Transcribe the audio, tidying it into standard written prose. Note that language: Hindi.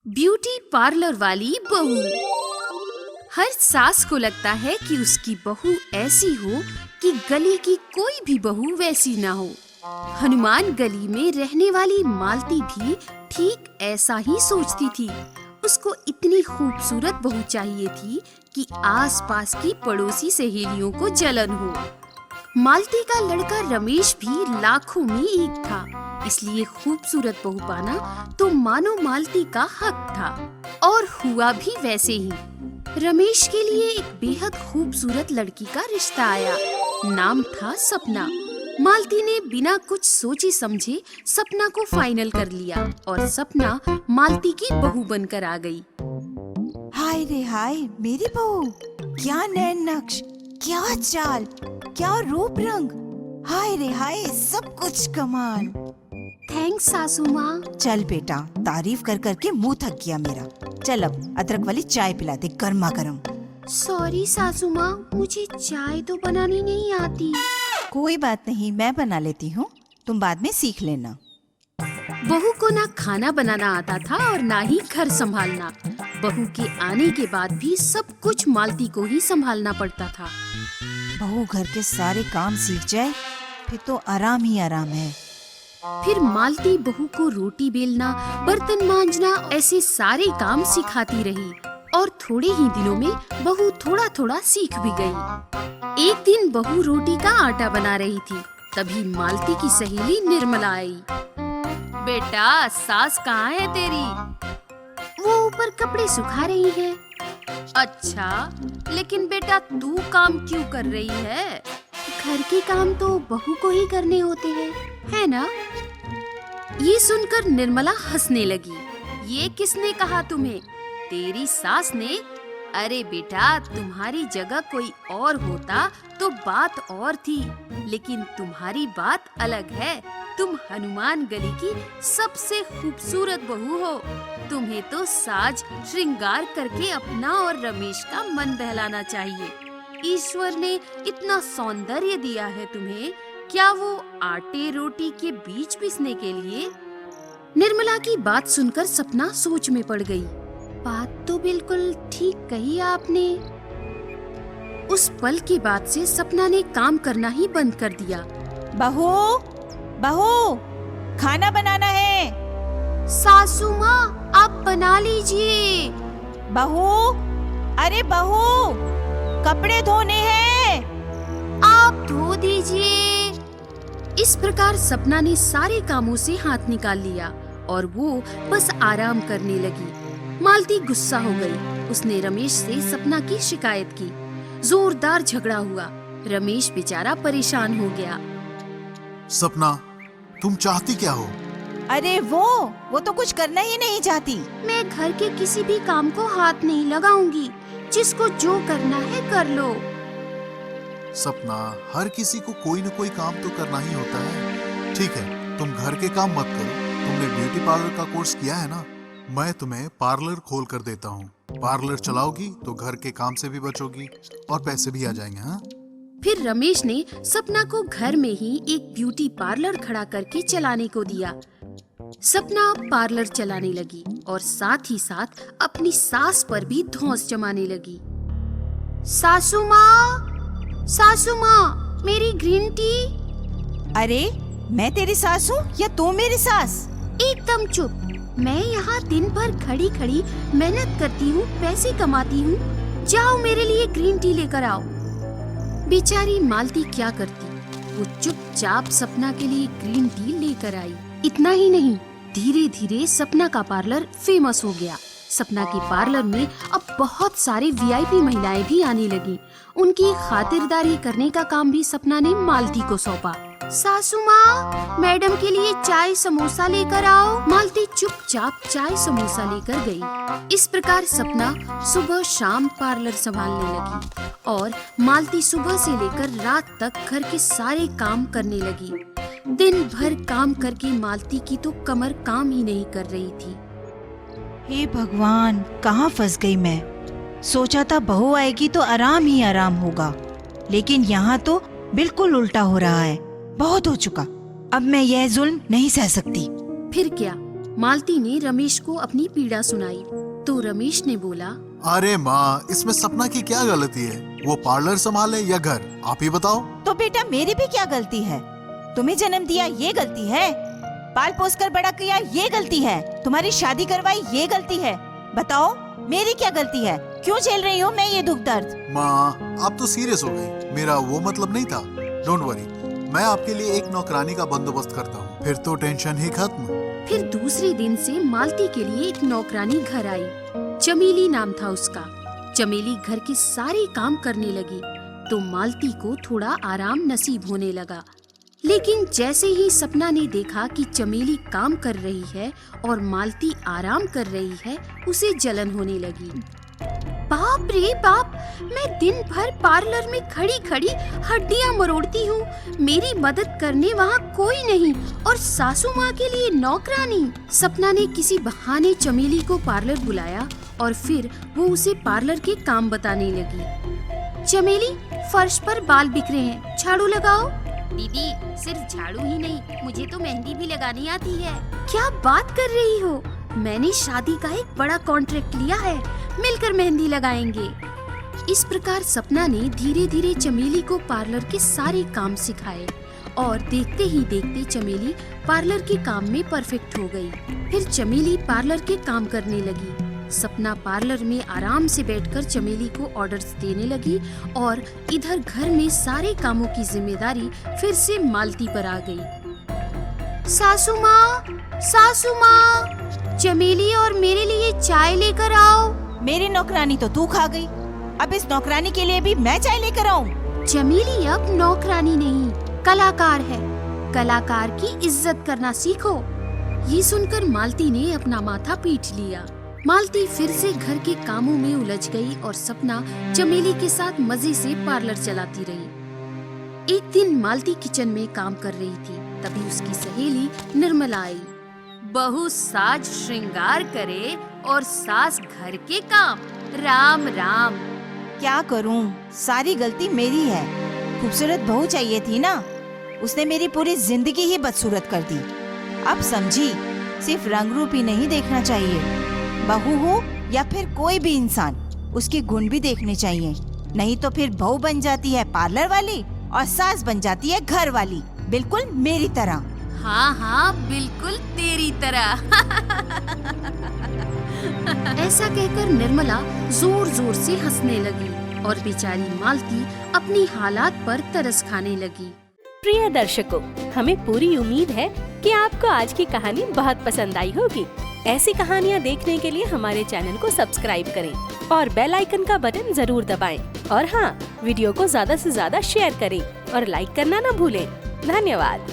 ब्यूटी पार्लर वाली बहू। हर सास को लगता है कि उसकी बहू ऐसी हो कि गली की कोई भी बहू वैसी ना हो। हनुमान गली में रहने वाली मालती भी ठीक ऐसा ही सोचती थी। उसको इतनी खूबसूरत बहू चाहिए थी कि आसपास की पड़ोसी सहेलियों को जलन हो। मालती का लड़का रमेश भी लाखों में एक था, इसलिए खूबसूरत बहू पाना तो मानो मालती का हक था। और हुआ भी वैसे ही। रमेश के लिए एक बेहद खूबसूरत लड़की का रिश्ता आया। नाम था सपना। मालती ने बिना कुछ सोचे समझे सपना को फाइनल कर लिया और सपना मालती की बहू बनकर आ गई। हाय रे हाय, मेरी बहू, क्या नैन नक्श, क्या चाल, क्या रूप रंग, हाय रे हाय, सब कुछ कमाल। थैंक्स सासू माँ। चल बेटा, तारीफ कर करके मुंह थक गया मेरा। चल अब अदरक वाली चाय पिला दे, गर्मा गर्म। सॉरी सासू माँ, मुझे चाय तो बनानी नहीं आती। कोई बात नहीं, मैं बना लेती हूँ, तुम बाद में सीख लेना। बहू को ना खाना बनाना आता था और ना ही घर संभालना। बहू के आने के बाद भी सब कुछ मालती को ही संभालना पड़ता था। बहू घर के सारे काम सीख जाए फिर तो आराम ही आराम है। फिर मालती बहू को रोटी बेलना, बर्तन मांजना, ऐसे सारे काम सिखाती रही और थोड़े ही दिनों में बहू थोड़ा थोड़ा सीख भी गई। एक दिन बहू रोटी का आटा बना रही थी, तभी मालती की सहेली निर्मला आई। बेटा, सास कहाँ है तेरी? वो ऊपर कपड़े सुखा रही है। अच्छा, लेकिन बेटा तू काम क्यों कर रही है? घर के काम तो बहू को ही करने होते हैं, है ना? ये सुनकर निर्मला हंसने लगी। ये किसने कहा तुम्हें? तेरी सास ने। अरे बेटा, तुम्हारी जगह कोई और होता तो बात और थी, लेकिन तुम्हारी बात अलग है। तुम हनुमान गली की सबसे खूबसूरत बहू हो। तुम्हें तो साज श्रृंगार करके अपना और रमेश का मन बहलाना चाहिए। ईश्वर ने इतना सौंदर्य दिया है तुम्हें, क्या वो आटे रोटी के बीज पिसने के लिए? निर्मला की बात सुनकर सपना सोच में पड़ गई। बात तो बिल्कुल ठीक कही आपने। उस पल के बाद से सपना ने काम करना ही बंद कर दिया। बहू, बहू, खाना बनाना है। सासू माँ, आप बना लीजिए। बहू, अरे बहू, कपड़े धोने हैं। आप धो दीजिए। इस प्रकार सपना ने सारे कामों से हाथ निकाल लिया और वो बस आराम करने लगी। मालती गुस्सा हो गई। उसने रमेश से सपना की शिकायत की। जोरदार झगड़ा हुआ। रमेश बेचारा परेशान हो गया। सपना, तुम चाहती क्या हो? अरे वो तो कुछ करना ही नहीं चाहती। मैं घर के किसी भी काम को हाथ नहीं लगाऊंगी। जिसको जो करना है कर लो। सपना, हर किसी को कोई न कोई काम तो करना ही होता है। ठीक है, तुम घर के काम मत करो। तुमने ब्यूटी पार्लर का कोर्स किया है ना? मैं तुम्हें पार्लर खोल कर देता हूँ। पार्लर चलाओगी तो घर के काम से भी बचोगी और पैसे भी आ जाएंगे। हाँ? फिर रमेश ने सपना को घर में ही एक ब्यूटी पार्लर खड़ा करके चलाने को दिया। सपना पार्लर चलाने लगी और साथ ही साथ अपनी सास पर भी धौंस जमाने लगी। सासू माँ, मेरी ग्रीन टी। अरे, मैं तेरी सास हूँ या तू मेरी सास? एकदम चुप। मैं यहाँ दिन भर खड़ी खड़ी मेहनत करती हूँ, पैसे कमाती हूँ। जाओ मेरे लिए ग्रीन टी लेकर आओ। बेचारी मालती क्या करती, वो चुपचाप सपना के लिए ग्रीन टी लेकर आई। इतना ही नहीं, धीरे धीरे सपना का पार्लर फेमस हो गया। सपना के पार्लर में अब बहुत सारे वीआईपी महिलाएं भी आने लगी। उनकी खातिरदारी करने का काम भी सपना ने मालती को सौंपा। सासू माँ, मैडम के लिए चाय समोसा लेकर आओ। मालती चुपचाप चाय समोसा लेकर गई। इस प्रकार सपना सुबह शाम पार्लर संभालने लगी और मालती सुबह से लेकर रात तक घर के सारे काम करने लगी। दिन भर काम करके मालती की तो कमर काम ही नहीं कर रही थी। हे भगवान, कहाँ फंस गई मैं। सोचा था बहू आएगी तो आराम ही आराम होगा, लेकिन यहाँ तो बिल्कुल उल्टा हो रहा है। बहुत हो चुका, अब मैं यह जुल्म नहीं सह सकती। फिर क्या, मालती ने रमेश को अपनी पीड़ा सुनाई तो रमेश ने बोला, अरे माँ, इसमें सपना की क्या गलती है? वो पार्लर संभाले या घर, आप ही बताओ। तो बेटा मेरी भी क्या गलती है? तुम्हें जन्म दिया ये गलती है, पाल पोस कर बड़ा किया ये गलती है, तुम्हारी शादी करवाई ये गलती है। बताओ मेरी क्या गलती है? क्यों झेल रही हूँ मैं ये दुख दर्द? माँ, आप तो सीरियस हो गई। मेरा वो मतलब नहीं था। डोंट वरी, मैं आपके लिए एक नौकरानी का बंदोबस्त करता हूँ, फिर तो टेंशन ही खत्म। फिर दूसरे दिन से मालती के लिए एक नौकरानी घर आई। चमेली नाम था उसका। चमेली घर के सारे काम करने लगी तो मालती को थोड़ा आराम नसीब होने लगा। लेकिन जैसे ही सपना ने देखा कि चमेली काम कर रही है और मालती आराम कर रही है, उसे जलन होने लगी। बाप रे बाप, मैं दिन भर पार्लर में खड़ी खड़ी हड्डियां मरोड़ती हूँ, मेरी मदद करने वहाँ कोई नहीं और सासू माँ के लिए नौकरानी। सपना ने किसी बहाने चमेली को पार्लर बुलाया और फिर वो उसे पार्लर के काम बताने लगी। चमेली, फर्श पर बाल बिखरे हैं, झाड़ू लगाओ। दीदी, सिर्फ झाड़ू ही नहीं, मुझे तो मेहंदी भी लगानी आती है। क्या बात कर रही हो? मैंने शादी का एक बड़ा कॉन्ट्रैक्ट लिया है, मिलकर मेहंदी लगाएंगे। इस प्रकार सपना ने धीरे धीरे चमेली को पार्लर के सारे काम सिखाए और देखते ही देखते चमेली पार्लर के काम में परफेक्ट हो गई। फिर चमेली पार्लर के काम करने लगी। सपना पार्लर में आराम से बैठकर चमेली को ऑर्डर्स देने लगी और इधर घर में सारे कामों की जिम्मेदारी फिर से मालती पर आ गई। सासू माँ, चमेली और मेरे लिए चाय लेकर आओ। मेरी नौकरानी तो तू खा गई, अब इस नौकरानी के लिए भी मैं चाय लेकर आऊं? चमेली अब नौकरानी नहीं, कलाकार है। कलाकार की इज्जत करना सीखो। ये सुनकर मालती ने अपना माथा पीट लिया। मालती फिर से घर के कामों में उलझ गई और सपना चमेली के साथ मजे से पार्लर चलाती रही। एक दिन मालती किचन में काम कर रही थी, तभी उसकी सहेली निर्मला आई। बहू साज श्रृंगार करे और सास घर के काम। राम राम। क्या करूं, सारी गलती मेरी है। खूबसूरत बहू चाहिए थी ना, उसने मेरी पूरी जिंदगी ही बदसूरत कर दी। अब समझी, सिर्फ रंग रूप ही नहीं देखना चाहिए, बहू हो या फिर कोई भी इंसान, उसके गुण भी देखने चाहिए। नहीं तो फिर बहू बन जाती है पार्लर वाली और सास बन जाती है घर वाली, बिल्कुल मेरी तरह। हाँ हाँ, बिल्कुल तेरी तरह। ऐसा कहकर निर्मला जोर जोर से हंसने लगी और बेचारी मालती अपनी हालात पर तरस खाने लगी। प्रिय दर्शकों, हमें पूरी उम्मीद है कि आपको आज की कहानी बहुत पसंद आई होगी। ऐसी कहानियाँ देखने के लिए हमारे चैनल को सब्सक्राइब करें और बेल आइकन का बटन जरूर दबाएं। और हाँ, वीडियो को ज्यादा से ज्यादा शेयर करें और लाइक करना न भूलें। धन्यवाद।